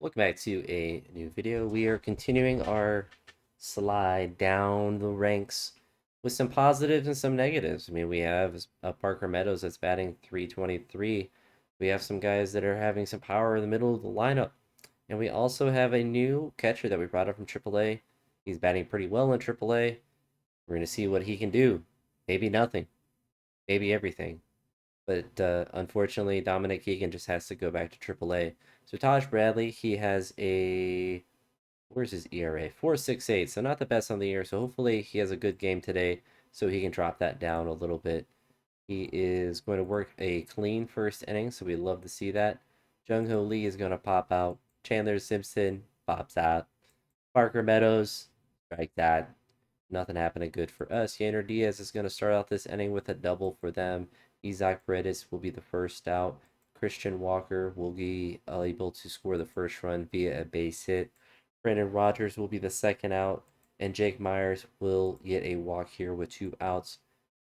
Welcome back to a new video. We are continuing our slide down the ranks with some positives and some negatives. I mean, we have Parker Meadows that's batting 323. We have some guys that are having some power in the middle of the lineup. And we also have a new catcher that we brought up from AAA. He's batting pretty well in AAA. We're going to see what he can do. Maybe nothing, maybe everything. But unfortunately, Dominic Keegan just has to go back to AAA. So Taj Bradley, he has a where's his ERA? 4.68, so not the best on the year. So hopefully he has a good game today, so he can drop that down a little bit. He is going to work a clean first inning, so we love to see that. Jung Ho Lee is going to pop out. Chandler Simpson pops out. Parker Meadows, strike that. Nothing happening good for us. Yander Diaz is going to start out this inning with a double for them. Isaac Paredes will be the first out. Christian Walker will be able to score the first run via a base hit. Brandon Rogers will be the second out. And Jake Myers will get a walk here with two outs.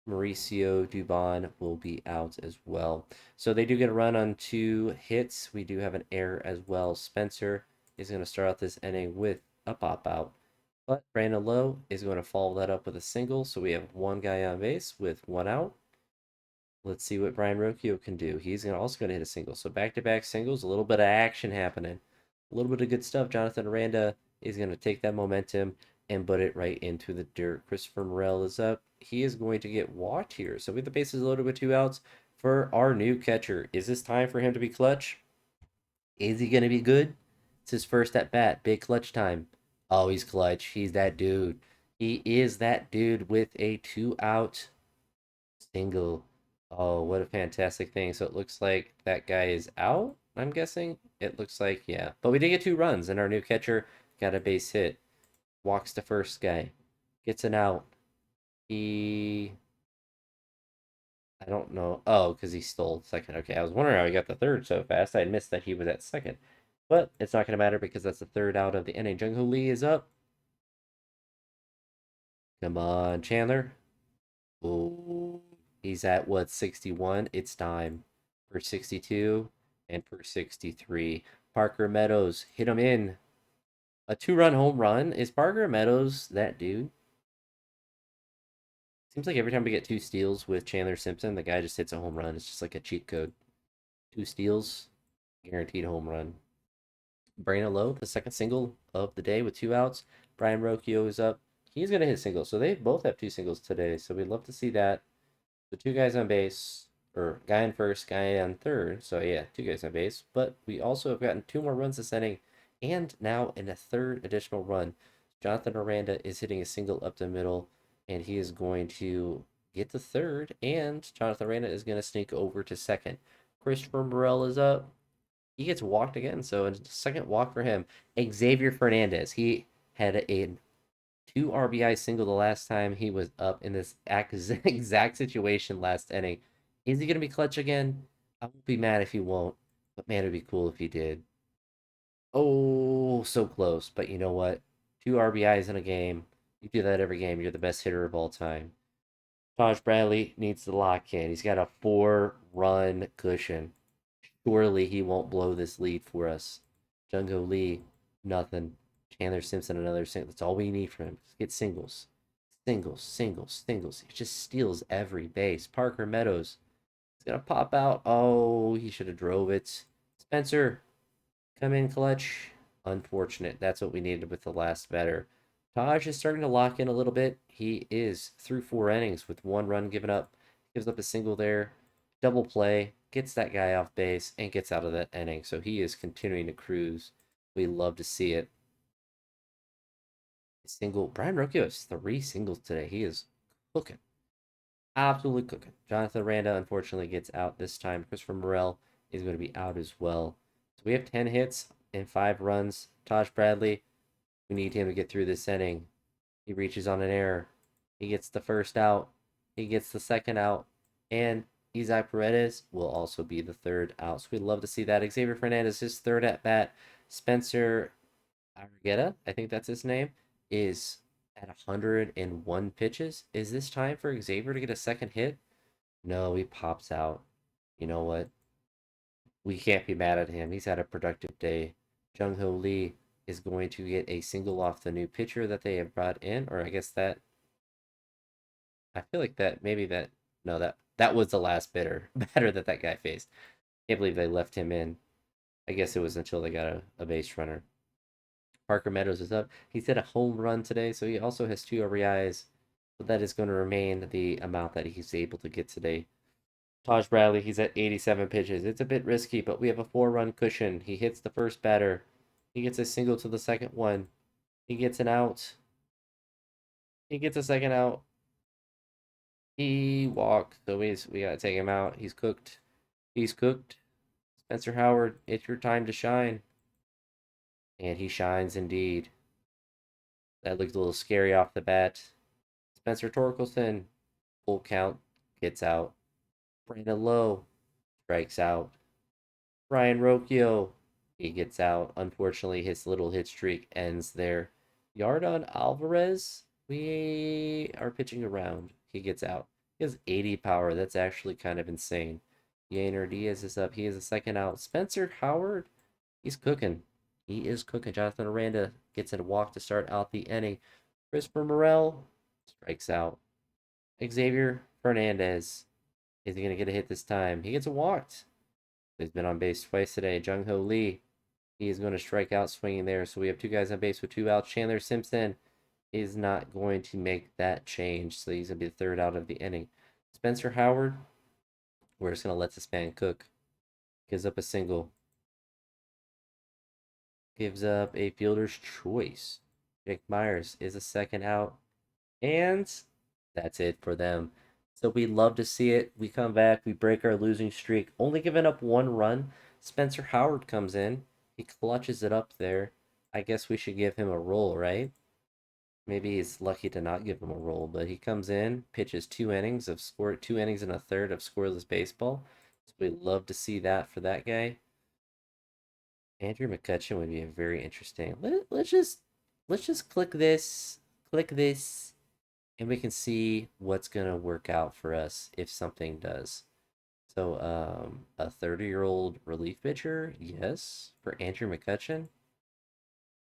Mauricio Dubon will be out as well. So they do get a run on two hits. We do have an error as well. Spencer is going to start out this inning with a pop out. But Brandon Lowe is going to follow that up with a single. So we have one guy on base with one out. Let's see what Brian Rocchio can do. He's also going to hit a single. So back-to-back singles, a little bit of action happening. A little bit of good stuff. Jonathan Aranda is going to take that momentum and put it right into the dirt. Christopher Morel is up. He is going to get walked here. So we have the bases loaded with two outs for our new catcher. Is this time for him to be clutch? Is he going to be good? It's his first at bat. Big clutch time. Oh, he's clutch. He's that dude. He is that dude with a two out single. Oh, what a fantastic thing. So it looks like that guy is out, I'm guessing. It looks like, yeah. But we did get two runs, and our new catcher got a base hit. Walks the first guy. Gets an out. He. I don't know. Oh, because he stole second. Okay, I was wondering how he got the third so fast. I missed that he was at second. But it's not going to matter because that's the third out of the inning. Jung Hoo Lee is up. Come on, Chandler. Oh, he's at what, 61? It's time for 62 and for 63. Parker Meadows hit him in. A two-run home run. Is Parker Meadows that dude? Seems like every time we get two steals with Chandler Simpson, the guy just hits a home run. It's just like a cheat code. Two steals, guaranteed home run. Brandon Lowe, the second single of the day with two outs. Brian Rocchio is up. He's going to hit singles. So they both have two singles today. So we'd love to see that. The two guys on base, or guy on first, guy on third. So yeah, two guys on base. But we also have gotten two more runs this inning, and now in a third additional run. Jonathan Aranda is hitting a single up the middle, and he is going to get the third, and Jonathan Aranda is going to sneak over to second. Christopher Morel is up. He gets walked again, so a second walk for him. Xavier Fernandez, he had a two RBI single the last time he was up in this exact situation last inning. Is he going to be clutch again? I won't be mad if he won't, but man, it'd be cool if he did. Oh, so close. But you know what? Two RBIs in a game. You do that every game. You're the best hitter of all time. Taj Bradley needs to lock in. He's got a 4-run cushion. Surely he won't blow this lead for us. Jungo Lee, nothing. Chandler Simpson, another single. That's all we need from him. Get singles. Singles, singles, singles. He just steals every base. Parker Meadows is going to pop out. Oh, he should have drove it. Spencer, come in clutch. Unfortunate. That's what we needed with the last batter. Taj is starting to lock in a little bit. He is through 4 innings with one run given up. Gives up a single there. Double play. Gets that guy off base and gets out of that inning. So he is continuing to cruise. We love to see it. Single. Brian Rocchio has 3 singles today. He is cooking. Absolutely cooking. Jonathan Randa unfortunately gets out this time. Christopher Morel is going to be out as well. So we have 10 hits and 5 runs. Taj Bradley, we need him to get through this inning. He reaches on an error. He gets the first out. He gets the second out. And Isaac Paredes will also be the third out. So we'd love to see that. Xavier Fernandez, his third at bat. Spencer Argueta, I think that's his name, is at 101 pitches. Is this time for Xavier to get a second hit? No, he pops out. You know what? We can't be mad at him. He's had a productive day. Jung Ho Lee is going to get a single off the new pitcher that they have brought in, or I guess that I feel like that maybe that no that was the last batter that that guy faced. Can't believe they left him in. I guess it was until they got a base runner. Parker Meadows is up. He's hit a home run today, so he also has 2 RBIs. But that is going to remain the amount that he's able to get today. Taj Bradley, he's at 87 pitches. It's a bit risky, but we have a 4-run cushion. He hits the first batter. He gets a single to the second one. He gets an out. He gets a second out. He walked, so we gotta take him out. He's cooked. He's cooked. Spencer Howard, it's your time to shine. And he shines indeed. That looked a little scary off the bat. Spencer Torkelson, full count, gets out. Brandon Lowe strikes out. Brian Rocchio, he gets out. Unfortunately, his little hit streak ends there. Yardon Alvarez, we are pitching around. He gets out. He has 80 power. That's actually kind of insane. Yainer Diaz is up. He is a second out. Spencer Howard, he's cooking. He is cooking. Jonathan Aranda gets a walk to start out the inning. Christopher Morel strikes out. Xavier Fernandez, is he going to get a hit this time? He gets a walk. He's been on base twice today. Jung Ho Lee, he is going to strike out swinging there. So we have 2 guys on base with 2 outs. Chandler Simpson is not going to make that change. So he's going to be the 3rd out of the inning. Spencer Howard, we're just going to let this man cook. Gives up a single. Gives up a fielder's choice. Jake Myers is a second out. And that's it for them. So we love to see it. We come back, we break our losing streak, only giving up 1 run. Spencer Howard comes in, he clutches it up there. I guess we should give him a roll, right? Maybe he's lucky to not give him a roll, but he comes in, pitches 2 innings of score, 2 innings and a third of scoreless baseball. So we love to see that for that guy. Andrew McCutcheon would be a very interesting. Let's just click this, and we can see what's gonna work out for us if something does. So, a 30-year-old relief pitcher, yes. For Andrew McCutcheon,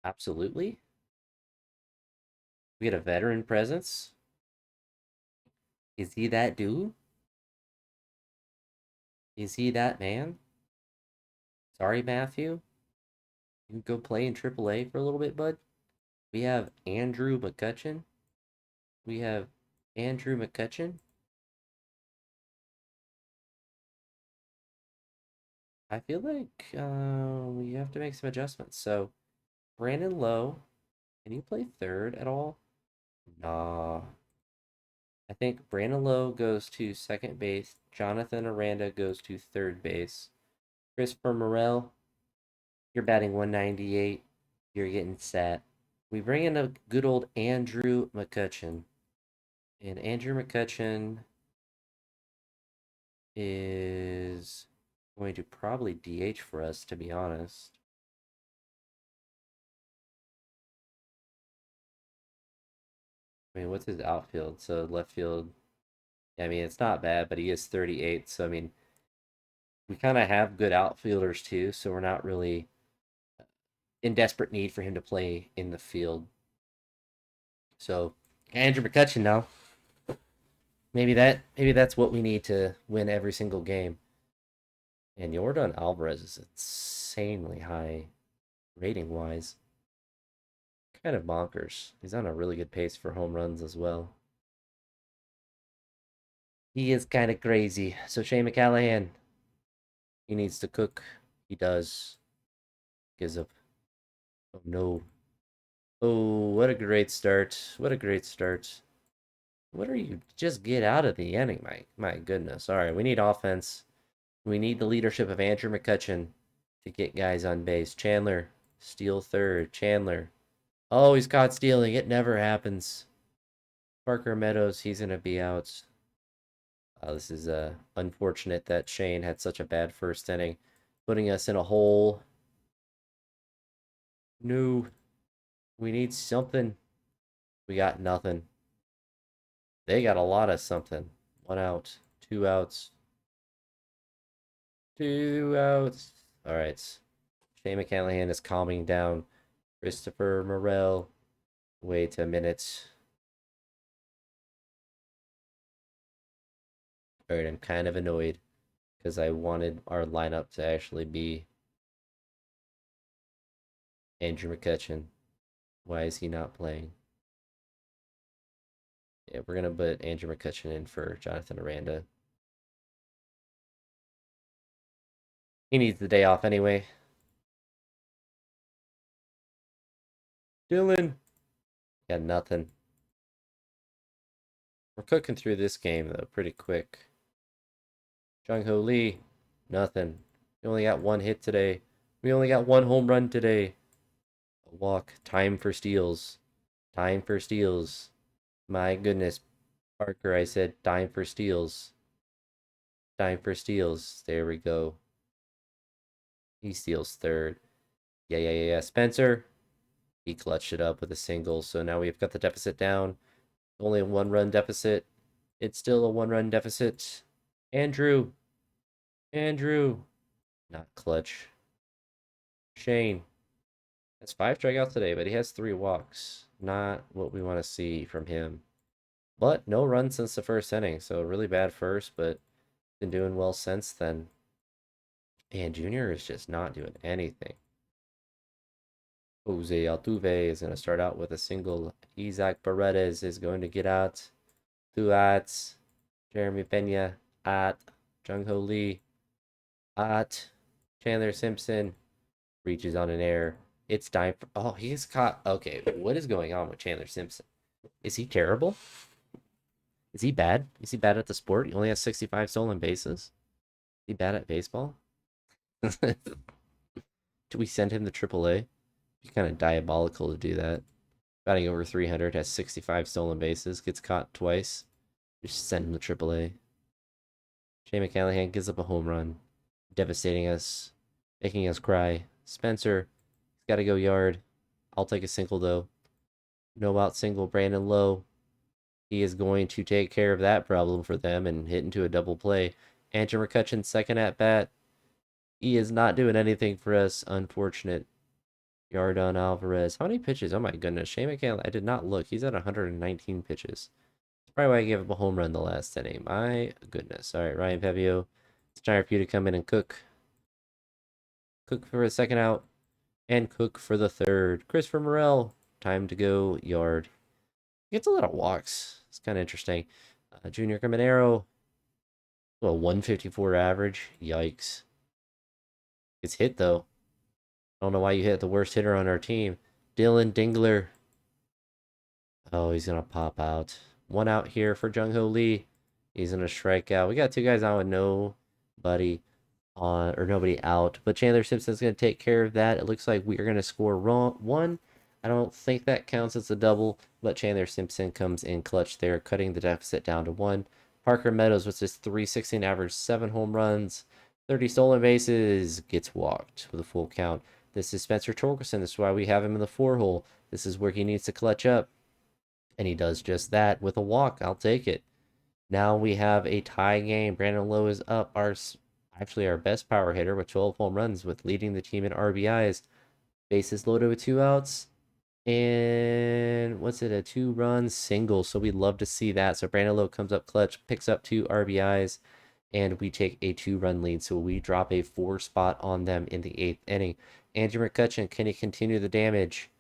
absolutely. We get a veteran presence. Is he that dude? Is he that man? Sorry, Matthew. You can go play in AAA for a little bit, bud. We have Andrew McCutcheon. We have Andrew McCutcheon. I feel like we have to make some adjustments. So, Brandon Lowe, can you play third at all? Nah. I think Brandon Lowe goes to second base. Jonathan Aranda goes to third base. Christopher Morel, you're batting 198. You're getting set. We bring in a good old Andrew McCutcheon. And Andrew McCutcheon is going to probably DH for us, to be honest. I mean, what's his outfield? So left field. I mean, it's not bad, but he is 38. So, I mean, we kind of have good outfielders too. So we're not really in desperate need for him to play in the field. So Andrew McCutcheon now. Maybe that's what we need to win every single game. And Yordan Alvarez is insanely high rating wise. Kind of bonkers. He's on a really good pace for home runs as well. He is kind of crazy. So Shane McCallahan, he needs to cook. He does. Gives up. Oh no. Oh, what a great start. What a great start. What are you? Just get out of the inning, my goodness. All right, we need offense. We need the leadership of Andrew McCutcheon to get guys on base. Chandler, steal third. Chandler. Oh, he's caught stealing. It never happens. Parker Meadows, he's going to be out. This is unfortunate that Shane had such a bad first inning, putting us in a hole. No, we need something. We got nothing. They got a lot of something. 1 out, 2 outs, 2 outs. All right. Shane McCallahan is calming down Christopher Morel. Wait a minute. Alright, I'm kind of annoyed because I wanted our lineup to actually be Andrew McCutcheon. Why is he not playing? Yeah, we're gonna put Andrew McCutcheon in for Jonathan Aranda. He needs the day off anyway. Dylan! Got nothing. We're cooking through this game, though, pretty quick. Jung Ho Lee, nothing. We only got one hit today. We only got one home run today. A walk. Time for steals. Time for steals. My goodness. Parker, I said time for steals. Time for steals. There we go. He steals third. Yeah. Spencer. He clutched it up with a single. So now we've got the deficit down. Only a 1-run deficit. It's still a 1-run deficit. Andrew. Not clutch. Shane. That's 5 strikeouts today, but he has 3 walks. Not what we want to see from him. But no runs since the first inning, so really bad first, but been doing well since then. And Junior is just not doing anything. Jose Altuve is going to start out with a single. Isaac Paredes is going to get out. 2 outs. Jeremy Pena at. Jung Ho Lee at. Chandler Simpson reaches on an error. It's time for. Oh, he's caught. Okay, what is going on with Chandler Simpson? Is he terrible? Is he bad? Is he bad at the sport? He only has 65 stolen bases. Is he bad at baseball? Do we send him to AAA? It'd be kind of diabolical to do that. Batting over 300, has 65 stolen bases, gets caught twice. Just send him to AAA. Shane McCallahan gives up a home run, devastating us, making us cry. Spencer, he's got to go yard. I'll take a single though. No out single, Brandon Lowe. He is going to take care of that problem for them and hit into a double play. Andrew McCutcheon, second at bat. He is not doing anything for us. Unfortunate. Yardon Alvarez. How many pitches? Oh my goodness. Shane McCann. I did not look. He's at 119 pitches. That's probably why I gave up a home run the last inning. My goodness. All right, Ryan Pevio. It's time for you to come in and cook. Cook for the second out. And cook for the third. Christopher Morel. Time to go yard. He gets a lot of walks. It's kind of interesting. Junior Caminero. Well, 154 average. Yikes. It's hit though. I don't know why you hit the worst hitter on our team. Dylan Dingler. Oh, he's going to pop out. 1 out here for Jung Ho Lee. He's going to strike out. We got 2 guys out with nobody on, or nobody out. But Chandler Simpson's going to take care of that. It looks like we are going to score 1. I don't think that counts as a double, but Chandler Simpson comes in clutch there, cutting the deficit down to 1. Parker Meadows with his .316 average, 7 home runs, 30 stolen bases, gets walked with a full count. This is Spencer Torkelson. This is why we have him in the 4-hole. This is where he needs to clutch up. And he does just that with a walk. I'll take it. Now we have a tie game. Brandon Lowe is up. Actually our best power hitter with 12 home runs, with leading the team in RBIs. Bases loaded with 2 outs. And what's it? A 2-run single. So we'd love to see that. So Brandon Lowe comes up clutch, picks up 2 RBIs, and we take a 2-run lead. So we drop a 4 spot on them in the 8th inning. Andrew McCutcheon, can he continue the damage?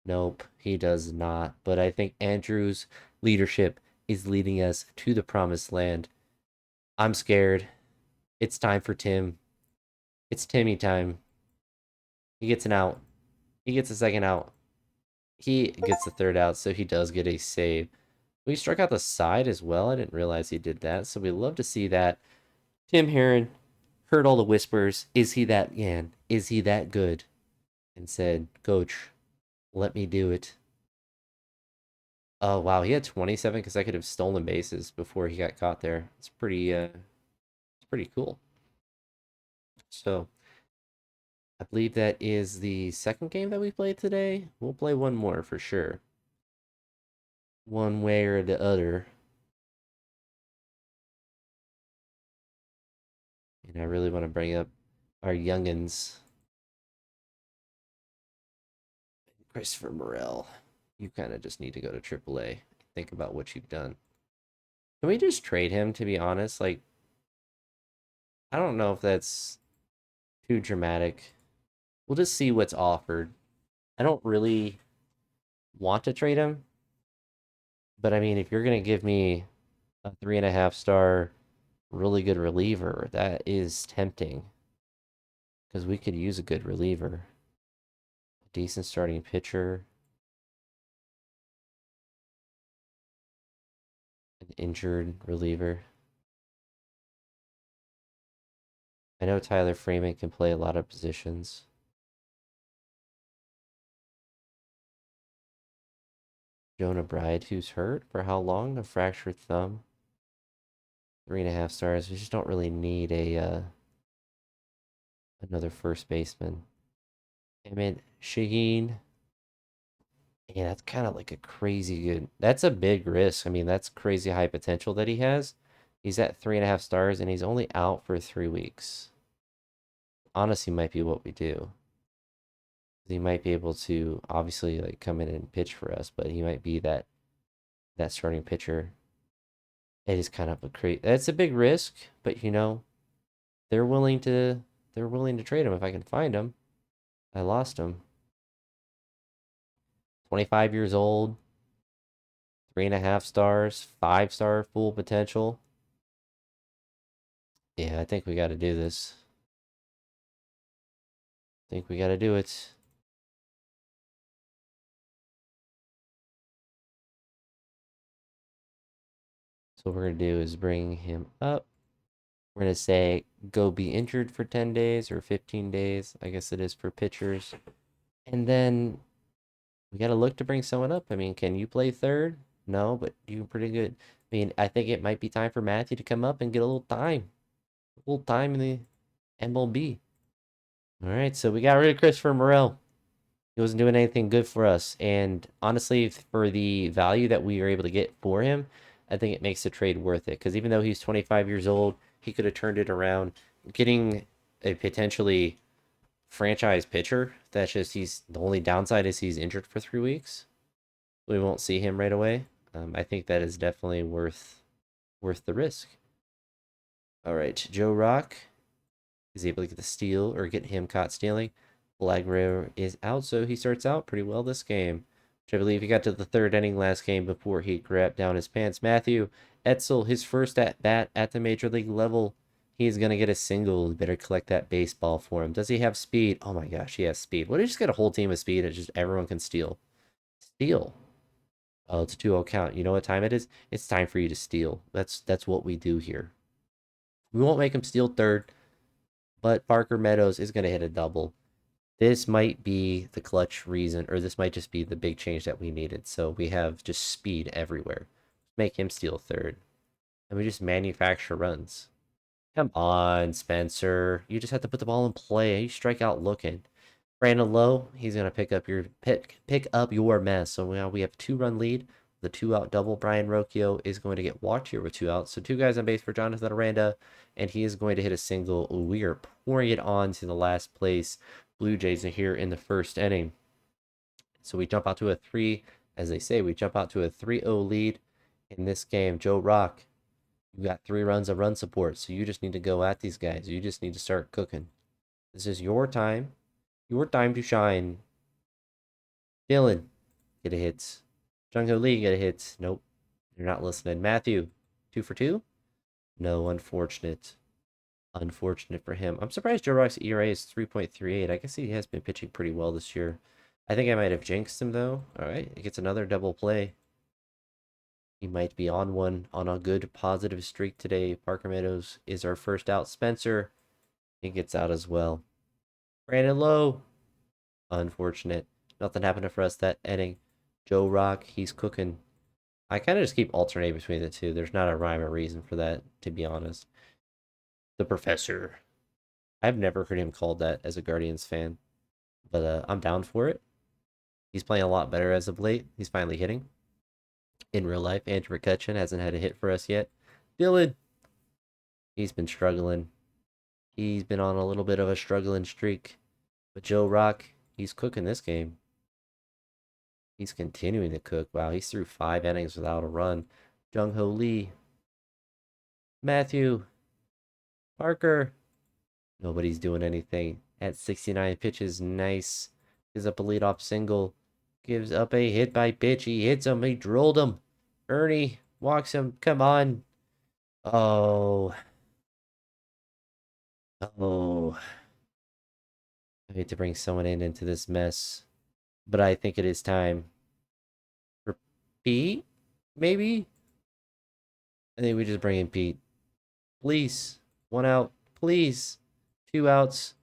Nope, he does not. But I think Andrew's leadership is leading us to the promised land. I'm scared. It's time for Tim. It's Timmy time. He gets an out. He gets a second out. He gets the 3rd out, so he does get a save. We struck out the side as well. I didn't realize he did that, so we love to see that. Tim Herron heard all the whispers. Is he that man? Is he that good? And said, Coach, let me do it. Oh wow, he had 27 consecutive stolen bases before he got caught there. It's pretty cool. So I believe that is the second game that we played today. We'll play one more for sure. One way or the other. And I really want to bring up our youngins. Christopher Morel, you kind of just need to go to AAA. Think about what you've done. Can we just trade him, to be honest? Like, I don't know if that's too dramatic. We'll just see what's offered. I don't really want to trade him, but I mean, if you're going to give me a 3.5 star, really good reliever, that is tempting because we could use a good reliever, a decent starting pitcher, an injured reliever. I know Tyler Freeman can play a lot of positions. Jonah Bride, who's hurt for how long? A fractured thumb. 3.5 stars. We just don't really need a another first baseman. I mean, Shaheen. Yeah, that's kind of like a crazy good. That's a big risk. I mean, that's crazy high potential that he has. He's at 3.5 stars, and he's only out for 3 weeks. Honestly, might be what we do. He might be able to obviously like come in and pitch for us, but he might be that starting pitcher. It is kind of a crazy. That's a big risk, but they're willing to they're willing to trade him if I can find him. I lost him. 25 years old, 3.5 stars, 5 star full potential. Yeah, I think we got to do this. I think we got to do it. So what we're gonna do is bring him up. We're gonna say go be injured for 10 days or 15 days. I guess it is for pitchers. And then we got to look to bring someone up. I mean, can you play third? No, but you're pretty good. I mean, I think it might be time for Matthew to come up and get a little time in the MLB. All right, so we got rid of Christopher Morel. He wasn't doing anything good for us, and honestly, for the value that we were able to get for him, I think it makes the trade worth it. Because even though he's 25 years old, he could have turned it around, getting a potentially franchise pitcher. That's just he's the only downside is he's injured for 3 weeks. We won't see him right away. I think that is definitely worth the risk. All right, Joe Rock is able to get the steal or get him caught stealing. Blagro is out, so he starts out pretty well this game. Which I believe he got to the third inning last game before he grabbed down his pants. Matthew Etzel, his first at bat at the major league level. He's gonna get a single. Better collect that baseball for him. Does he have speed? Oh my gosh, he has speed. What if you just get a whole team of speed and just everyone can steal? Steal. Oh, it's a 2-0 count. You know what time it is? It's time for you to steal. That's what we do here. We won't make him steal third, but Parker Meadows is going to hit a double. This might be the clutch reason, or this might just be the big change that we needed. So we have just speed everywhere. Make him steal third. And we just manufacture runs. Come on, Spencer. You just have to put the ball in play. You strike out looking. Brandon Lowe, he's gonna pick up your mess. So now we have a 2-run lead. The 2-out double. Brian Rocchio is going to get walked here with 2 outs. So 2 guys on base for Jonathan Aranda, and he is going to hit a single. We are pouring it on to the last place Blue Jays here in the first inning. So we jump out to a 3, as they say, we jump out to a 3-0 lead in this game. Joe Rock, you got 3 runs of run support, so you just need to go at these guys. You just need to start cooking. This is your time. Your time to shine. Dylan, get a hit. Jung-Ho Lee, get a hit. Nope. You're not listening. Matthew, 2 for 2? No, unfortunate. Unfortunate for him. I'm surprised Joe Rock's ERA is 3.38. I guess he has been pitching pretty well this year. I think I might have jinxed him, though. All right, he gets another double play. He might be on a good positive streak today. Parker Meadows is our first out. Spencer, he gets out as well. Brandon Lowe, unfortunate. Nothing happened for us that inning. Joe Rock, he's cooking. I kind of just keep alternating between the two. There's not a rhyme or reason for that, to be honest. The Professor. I've never heard him called that as a Guardians fan, but I'm down for it. He's playing a lot better as of late. He's finally hitting. In real life, Andrew McCutcheon hasn't had a hit for us yet. Dylan, he's been struggling. He's been on a little bit of a struggling streak. But Joe Rock, he's cooking this game. He's continuing to cook. Wow, he's through 5 innings without a run. Jung Ho Lee, Matthew, Parker. Nobody's doing anything. At 69 pitches, nice. Gives up a leadoff single. Gives up a hit by pitch. He hits him. He drilled him. Ernie walks him. Come on. Oh. Oh. I hate to bring someone into this mess, but I think it is time for Pete. Maybe. I think we just bring in Pete. Please. 1 out. Please. 2 outs.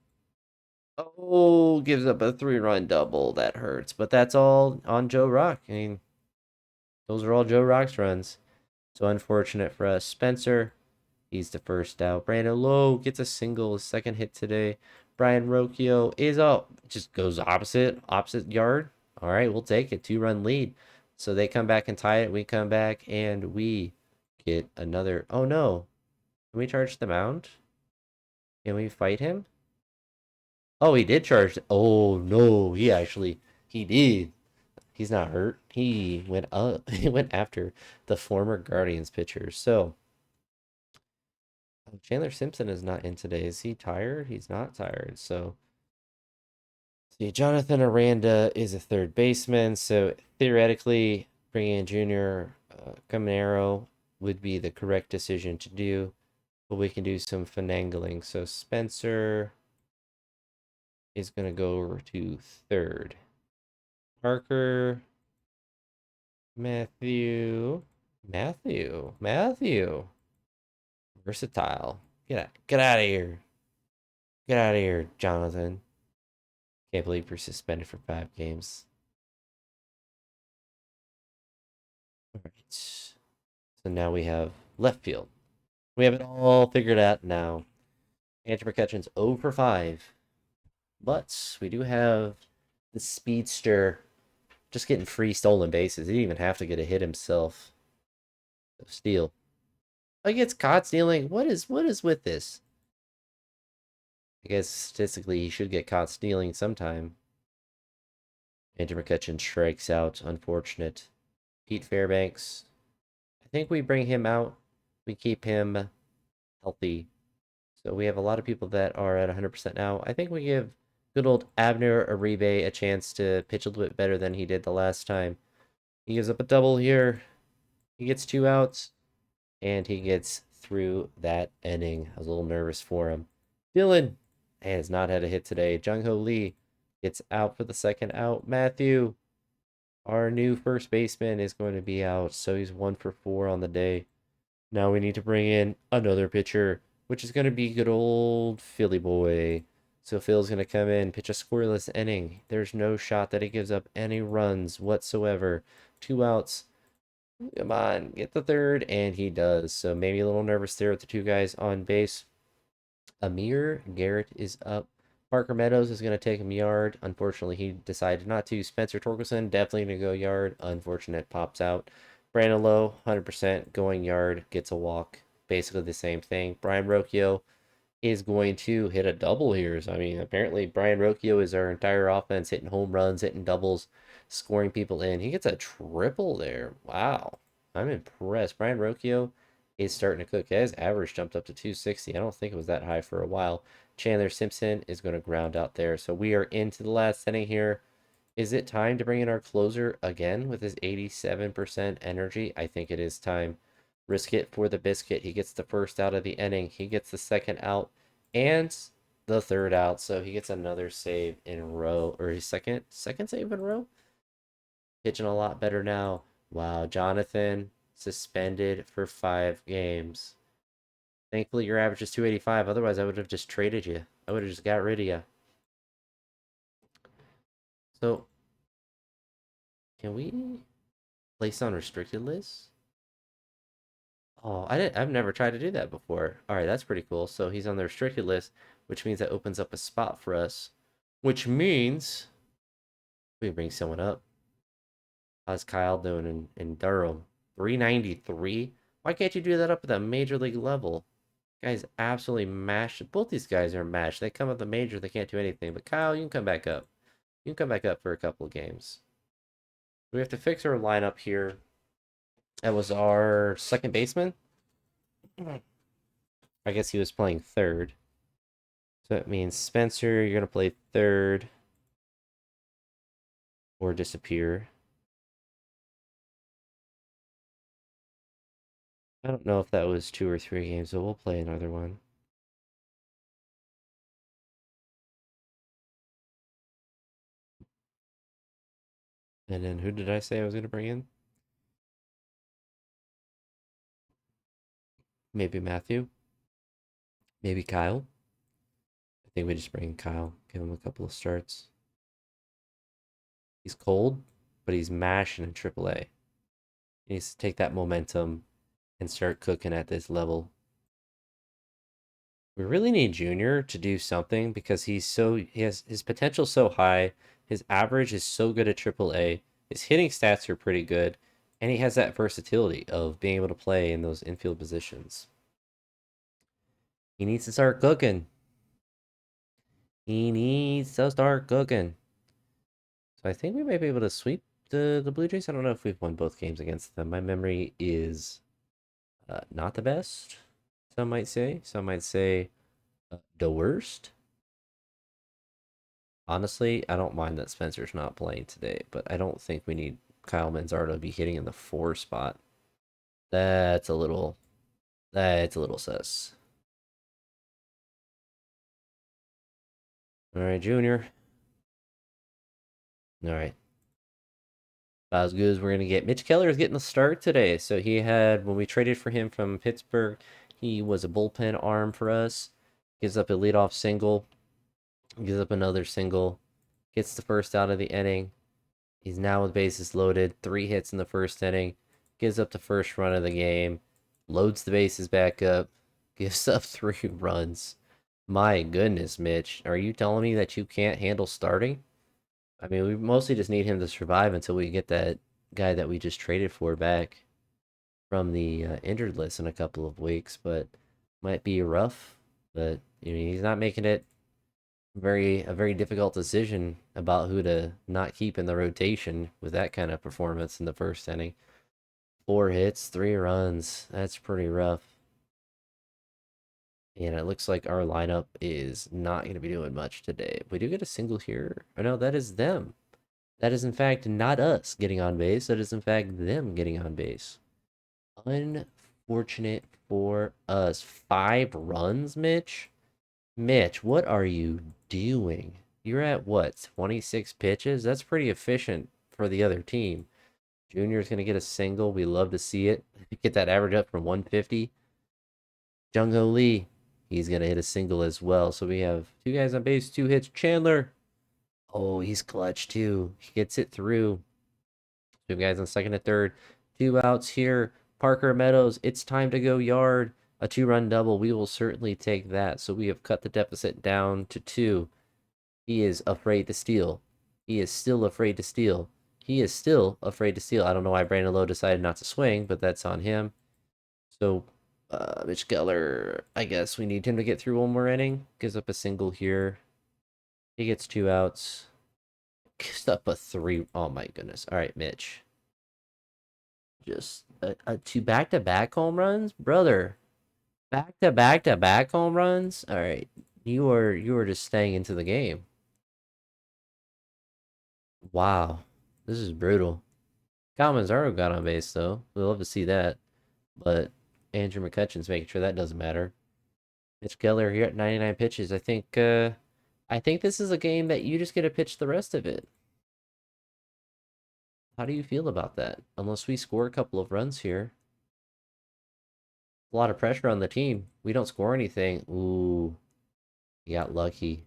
Oh, gives up a 3-run double. That hurts. But that's all on Joe Rock. I mean, those are all Joe Rock's runs. So unfortunate for us. Spencer, he's the first out. Brandon Lowe gets a single, his second hit today. Brian Rocchio is up. Just goes opposite yard. All right, we'll take it. 2-run lead. So they come back and tie it. We come back and we get another. Oh no. Can we charge the mound? Can we fight him? Oh, he did charge. Oh no, he did. He's not hurt. He went up. He went after the former Guardians pitcher. So Chandler Simpson is not in today. Is he tired? He's not tired. So see, Jonathan Aranda is a third baseman. So theoretically, bringing in Junior Caminero would be the correct decision to do. But we can do some finagling. So Spencer is going to go over to third. Parker, Matthew. Versatile. Get out of here. Get out of here, Jonathan. Can't believe you're suspended for 5 games. All right. So now we have left field. We have it all figured out now. Andrew McCutcheon's 0 for 5. But we do have the speedster just getting free stolen bases. He didn't even have to get a hit himself. Steal. He gets caught stealing. What is with this? I guess statistically he should get caught stealing sometime. Andrew McCutcheon strikes out. Unfortunate. Pete Fairbanks. I think we bring him out. We keep him healthy. So we have a lot of people that are at 100% now. I think we give good old Abner Uribe a chance to pitch a little bit better than he did the last time. He gives up a double here. He gets 2 outs. And he gets through that inning. I was a little nervous for him. Dylan has not had a hit today. Jung Ho Lee gets out for the second out. Matthew, our new first baseman, is going to be out. So he's 1 for 4 on the day. Now we need to bring in another pitcher, which is going to be good old Philly boy. So Phil's going to come in, pitch a scoreless inning. There's no shot that he gives up any runs whatsoever. 2 outs. Come on, get the third, and he does. So maybe a little nervous there with the 2 guys on base. Amir Garrett is up. Parker Meadows is going to take him yard. Unfortunately, he decided not to. Spencer Torkelson definitely going to go yard. Unfortunate, pops out. Brandon Lowe, 100% going yard, gets a walk. Basically the same thing. Brian Rocchio is going to hit a double here. So, I mean, apparently Brian Rocchio is our entire offense, hitting home runs, hitting doubles, scoring people in. He gets a triple there. Wow. I'm impressed. Brian Rocchio is starting to cook. His average jumped up to 260. I don't think it was that high for a while. Chandler Simpson is going to ground out there. So we are into the last inning here. Is it time to bring in our closer again with his 87% energy? I think it is time. Risk it for the biscuit. He gets the first out of the inning. He gets the second out and the third out. So he gets another save in a row, or his second save in a row. Pitching a lot better now. Wow, Jonathan suspended for 5 games. Thankfully, your average is 285. Otherwise, I would have just traded you. I would have just got rid of you. So, can we place on restricted lists? Oh, I've never tried to do that before. All right, that's pretty cool. So he's on the restricted list, which means that opens up a spot for us. Which means we can bring someone up. How's Kyle doing in Durham? 393? Why can't you do that up at the major league level? Guys absolutely mashed. Both these guys are mashed. They come up the major, they can't do anything. But Kyle, you can come back up. You can come back up for a couple of games. We have to fix our lineup here. That was our second baseman. I guess he was playing third. So that means Spencer, you're going to play third or disappear. I don't know if that was 2 or 3 games, so we'll play another one. And then who did I say I was going to bring in? Maybe Matthew. Maybe Kyle. I think we just bring Kyle, give him a couple of starts. He's cold, but he's mashing in AAA. He needs to take that momentum and start cooking at this level. We really need Junior to do something because he has his potential so high. His average is so good at AAA. His hitting stats are pretty good, and he has that versatility of being able to play in those infield positions. He needs to start cooking. He needs to start cooking. So I think we might be able to sweep the Blue Jays. I don't know if we've won both games against them. My memory is not the best. Some might say. Some might say the worst. Honestly, I don't mind that Spencer's not playing today, but I don't think we need Kyle Manzardo to be hitting in the 4 spot. That's a little that's a little sus. All right, Junior. All right. About as good as we're gonna get. Mitch Keller is getting the start today. So he had when we traded for him from Pittsburgh, he was a bullpen arm for us. Gives up a leadoff single, gives up another single, gets the first out of the inning. He's now with bases loaded, 3 hits in the first inning, gives up the first run of the game, loads the bases back up, gives up 3 runs. My goodness, Mitch, are you telling me that you can't handle starting? I mean, we mostly just need him to survive until we get that guy that we just traded for back from the injured list in a couple of weeks, but might be rough. But he's not making it a very difficult decision about who to not keep in the rotation with that kind of performance in the first inning. 4 hits, 3 runs. That's pretty rough. And it looks like our lineup is not going to be doing much today. We do get a single here. Oh no, that is them. That is in fact not us getting on base. That is in fact them getting on base. Unfortunate for us. 5 runs, Mitch? Mitch, what are you doing? You're at what, 26 pitches? That's pretty efficient for the other team. Junior's going to get a single. We love to see it. Get that average up from 150. Jung-Ho Lee, he's going to hit a single as well. So we have 2 guys on base, 2 hits. Chandler, oh, he's clutch too. He gets it through. 2 guys on second and third. 2 outs here. Parker Meadows, it's time to go yard. A 2-run double. We will certainly take that. So we have cut the deficit down to 2. He is afraid to steal. He is still afraid to steal. He is still afraid to steal. I don't know why Brandon Lowe decided not to swing, but that's on him. So, Mitch Geller, I guess we need him to get through one more inning. Gives up a single here. He gets 2 outs. Gives up a 3. Oh my goodness. All right, Mitch. Just 2 back-to-back home runs, brother. Back-to-back-to-back home runs. All right, you are just staying into the game. Wow, this is brutal. Kyle Manzardo got on base though. We'd love to see that, but Andrew McCutcheon's making sure that doesn't matter. Mitch Geller here at 99 pitches. I think this is a game that you just get to pitch the rest of it. How do you feel about that? Unless we score a couple of runs here, a lot of pressure on the team. We don't score anything. Ooh, you got lucky.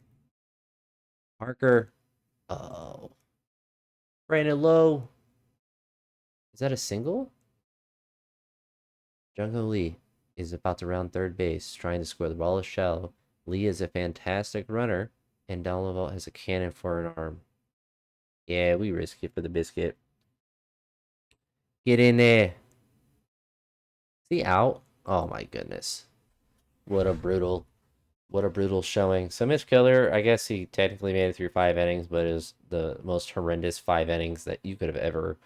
Parker. Oh, Brandon Lowe. Is that a single? Jung-Ho Lee is about to round third base, trying to score. The ball is shallow. Lee is a fantastic runner, and Donovan has a cannon for an arm. Yeah, we risk it for the biscuit. Get in there. Is he out? Oh my goodness. What a brutal What a brutal showing. So Mitch Keller, I guess he technically made it through 5 innings, but it was the most horrendous 5 innings that you could have ever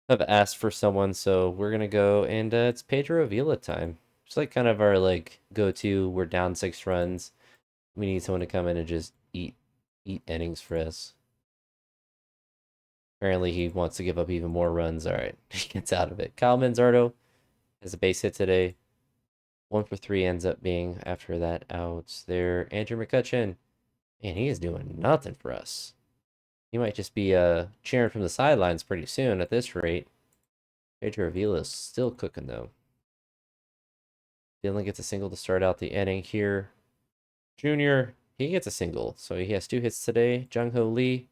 have asked for someone. So we're gonna go and it's Pedro Avila time. It's like kind of our like go-to. We're down 6 runs. We need someone to come in and just eat innings for us. Apparently he wants to give up even more runs. All right, he gets out of it. Kyle Manzardo has a base hit today. 1 for 3 ends up being after that out there. Andrew McCutcheon, man, he is doing nothing for us. He might just be cheering from the sidelines pretty soon at this rate. Pedro Avila is still cooking though. Dylan gets a single to start out the inning here. Junior, he gets a single, so he has 2 hits today. Jung Ho Lee,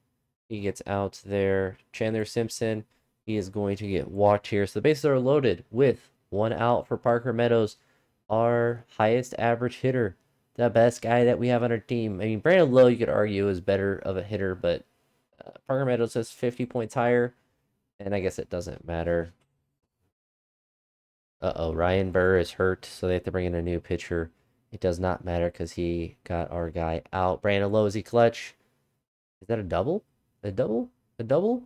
he gets out there. Chandler Simpson, he is going to get walked here. So the bases are loaded with 1 out for Parker Meadows, our highest average hitter, the best guy that we have on our team. I mean, Brandon Lowe, you could argue, is better of a hitter, but Parker Meadows has 50 points higher, and I guess it doesn't matter. Uh-oh, Ryan Burr is hurt, so they have to bring in a new pitcher. It does not matter because he got our guy out. Brandon Lowe, is he clutch? Is that a double? A double? A double?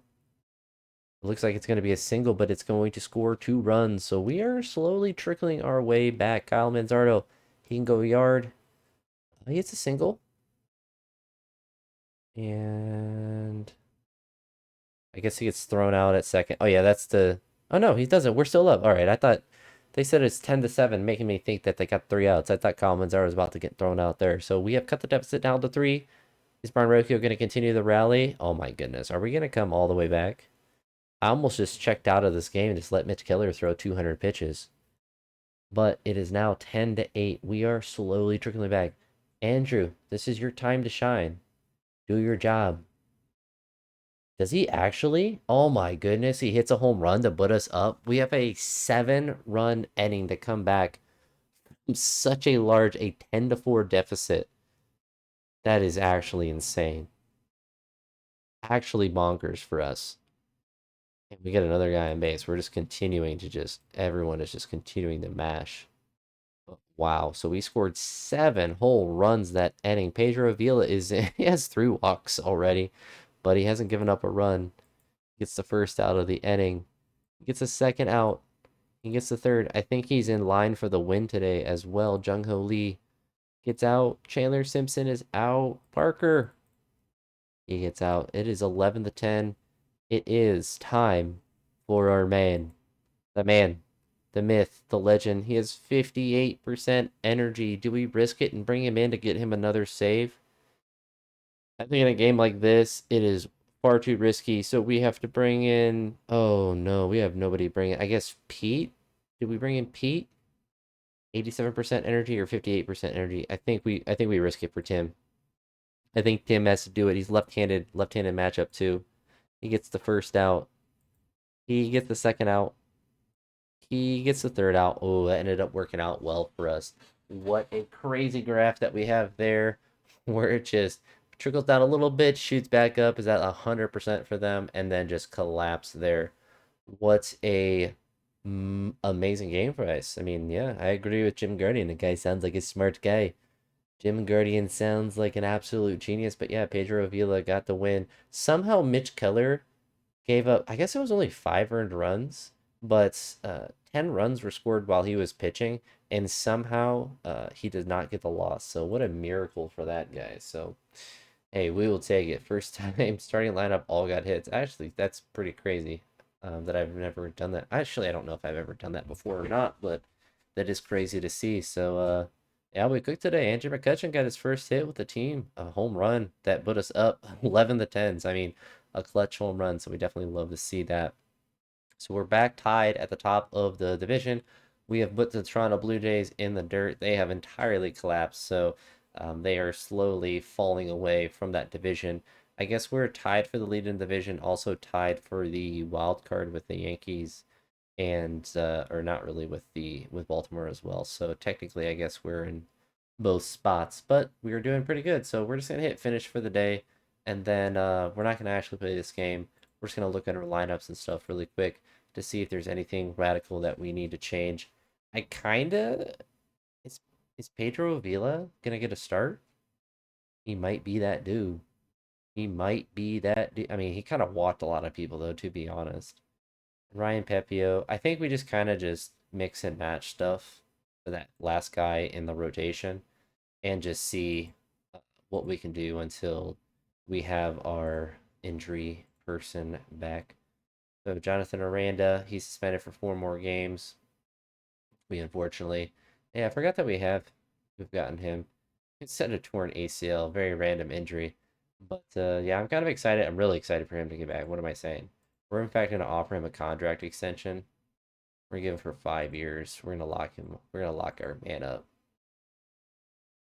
It looks like it's going to be a single, but it's going to score 2 runs. So we are slowly trickling our way back. Kyle Manzardo, he can go yard. He hits a single. And I guess he gets thrown out at second. Oh, yeah, that's the... Oh, no, he doesn't. We're still up. All right, I thought they said it's 10-7, making me think that they got 3 outs. I thought Kyle Manzardo was about to get thrown out there. So we have cut the deficit down to 3. Is Brian Rocchio going to continue the rally? Oh, my goodness. Are we going to come all the way back? I almost just checked out of this game and just let Mitch Keller throw 200 pitches. But it is now 10-8. We are slowly trickling back. Andrew, this is your time to shine. Do your job. Does he actually? Oh my goodness, he hits a home run to put us up. We have a 7-run inning to come back from such a large, a 10-4 deficit. That is actually insane. Actually bonkers for us. And we get another guy on base. We're just continuing to everyone is just continuing to mash. Wow. So we scored 7 whole runs that inning. Pedro Avila he has 3 walks already, but he hasn't given up a run. Gets the first out of the inning. He gets a second out. He gets the third. I think he's in line for the win today as well. Jung Ho Lee gets out. Chandler Simpson is out. Parker. He gets out. It is 11-10. It is time for our man, the myth, the legend. He has 58% energy. Do we risk it and bring him in to get him another save? I think in a game like this, it is far too risky. So we have to bring in. Oh no, we have nobody bringing. I guess Pete. Did we bring in Pete? 87% energy or 58% energy? I think we risk it for Tim. I think Tim has to do it. He's left-handed matchup too. He gets the first out. He gets the second out. He gets the third out. Oh, that ended up working out well for us. What a crazy graph that we have there, where it just trickles down a little bit, shoots back up, is at 100% for them, and then just collapse there. What a amazing game for us. I mean, yeah, I agree with Jim Guardian. The guy sounds like a smart guy. Jim Guardian sounds like an absolute genius, but yeah, Pedro Avila got the win. Somehow Mitch Keller gave up, I guess it was only 5 earned runs, but 10 runs were scored while he was pitching, and somehow he did not get the loss. So what a miracle for that guy. So hey, we will take it. First time starting lineup all got hits. Actually, that's pretty crazy that I've never done that. Actually, I don't know if I've ever done that before or not, but that is crazy to see. So yeah, we cooked today. Andrew McCutcheon got his first hit with the team, a home run that put us up 11-10. I mean, a clutch home run. So we definitely love to see that. So we're back tied at the top of the division. We have put the Toronto Blue Jays in the dirt. They have entirely collapsed. So they are slowly falling away from that division. I guess we're tied for the lead in the division, also tied for the wild card with the Yankees, and or not really with Baltimore as well. So technically, I guess we're in both spots, but we are doing pretty good. So we're just gonna hit finish for the day, and then we're not gonna actually play this game. We're just gonna look at our lineups and stuff really quick to see if there's anything radical that we need to change. I kinda it's Is Pedro Villa gonna get a start? He might be that dude. He might be that dude. I mean, he kind of walked a lot of people though, to be honest. Ryan Pepio. I think we just mix and match stuff for that last guy in the rotation and just see what we can do until we have our injury person back. So Jonathan Aranda, he's suspended for 4 more games. We unfortunately, yeah, I forgot that we've gotten him. Instead of torn ACL, very random injury. But yeah, I'm kind of excited. I'm really excited for him to get back. What am I saying? We're in fact going to offer him a contract extension. We're giving for 5 years. We're gonna lock him. We're gonna lock our man up.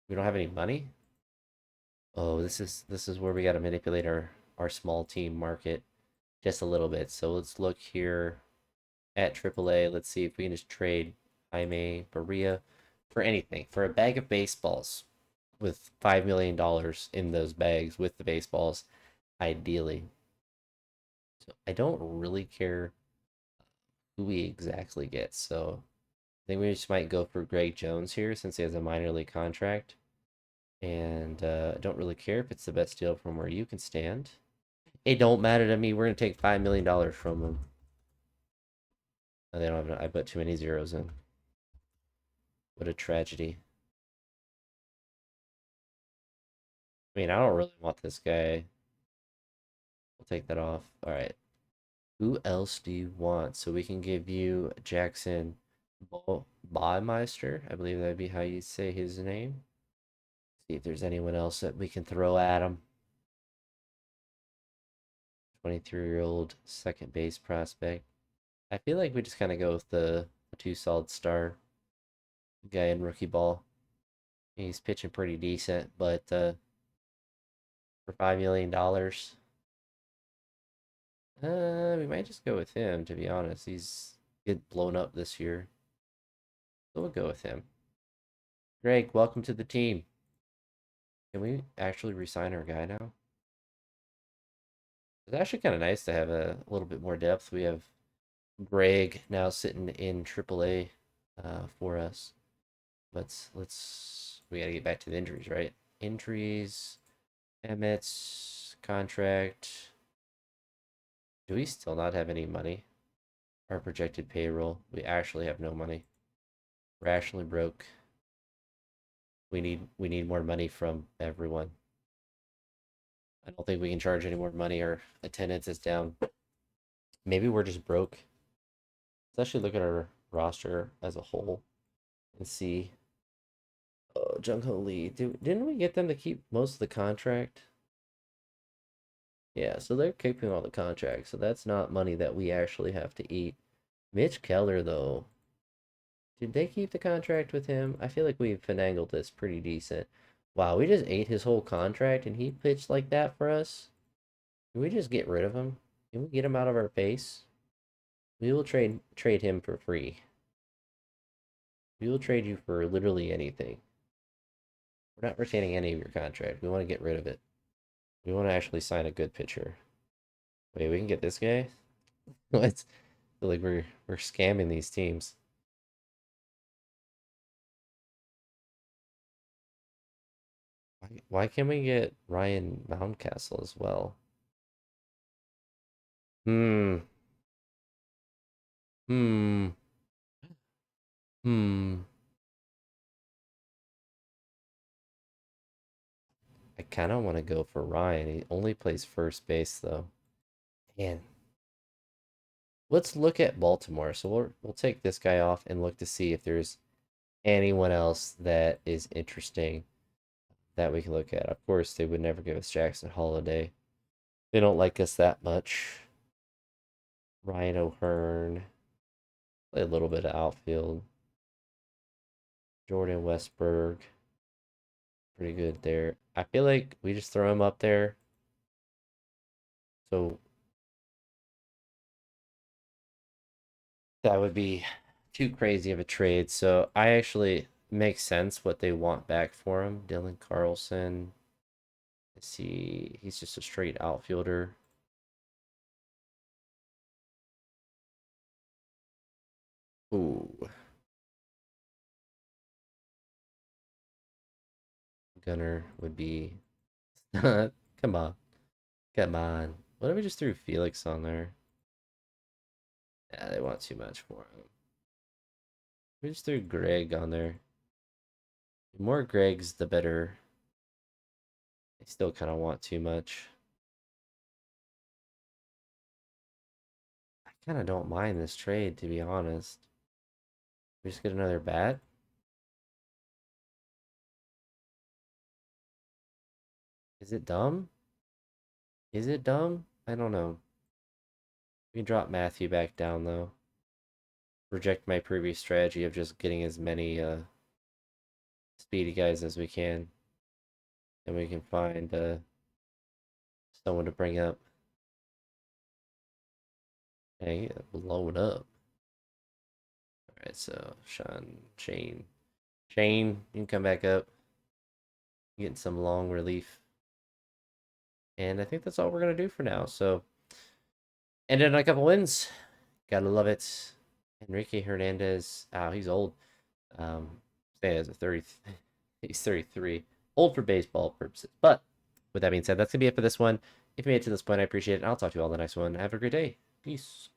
We don't have any money. Oh, this is where we got to manipulate our small team market just a little bit. So let's look here at AAA. Let's see if we can just trade Jaime Barria for anything, for a bag of baseballs with $5 million in those bags with the baseballs, ideally. So I don't really care who we exactly get. So I think we just might go for Greg Jones here since he has a minor league contract. And I don't really care if it's the best deal from where you can stand. It don't matter to me. We're gonna take $5 million from them. And they don't have. I put too many zeros in. What a tragedy. I mean, I don't really want this guy. We'll take that off. All right. Who else do you want? So we can give you Jackson Baumeister. I believe that'd be how you say his name. See if there's anyone else that we can throw at him. 23-year-old second base prospect. I feel like we just kind of go with the two solid star guy in rookie ball. He's pitching pretty decent, but for $5 million, we might just go with him. To be honest, he's get blown up this year, so we'll go with him. Greg, welcome to the team. Can we actually resign our guy now? It's actually kind of nice to have a little bit more depth. We have Greg now sitting in AAA for us. Let's we gotta get back to the injuries, right? Injuries, Emmett's contract. Do we still not have any money? Our projected payroll. We actually have no money. We're actually broke. We need more money from everyone. I don't think we can charge any more money. Our attendance is down. Maybe we're just broke. Let's actually look at our roster as a whole and see. Oh, Jung Ho Lee. Didn't we get them to keep most of the contract? Yeah, so they're keeping all the contracts. So that's not money that we actually have to eat. Mitch Keller, though. Did they keep the contract with him? I feel like we finagled this pretty decent. Wow, we just ate his whole contract and he pitched like that for us? Can we just get rid of him? Can we get him out of our face? We will trade him for free. We will trade you for literally anything. We're not retaining any of your contract. We want to get rid of it. We want to actually sign a good pitcher. Wait, we can get this guy? What? I feel like we're scamming these teams. Why can't we get Ryan Mountcastle as well? Hmm. Hmm. Hmm. I kind of want to go for Ryan. He only plays first base though. Man, let's look at Baltimore. So we'll take this guy off and look to see if there's anyone else that is interesting that we can look at. Of course, they would never give us Jackson Holiday. They don't like us that much. Ryan O'Hearn, play a little bit of outfield. Jordan Westberg, pretty good there. I feel like we just throw him up there. So that would be too crazy of a trade. So I actually makes sense what they want back for him. Dylan Carlson. Let's see, he's just a straight outfielder. Ooh. Gunner would be. Come on. Come on. What if we just threw Felix on there? Yeah, they want too much for him. We just threw Greg on there. The more Gregs, the better. They still kind of want too much. I kind of don't mind this trade, to be honest. We just get another bat. Is it dumb? Is it dumb? I don't know. We can drop Matthew back down, though. Reject my previous strategy of just getting as many speedy guys as we can. And we can find someone to bring up. Hey, blow it up. Alright, so Shane, you can come back up. Getting some long relief. And I think that's all we're going to do for now. So, ended on a couple wins. Gotta love it. Enrique Hernandez. Oh, he's old. Stay as a 30. He's 33. Old for baseball purposes. But with that being said, that's going to be it for this one. If you made it to this point, I appreciate it. I'll talk to you all in the next one. Have a great day. Peace.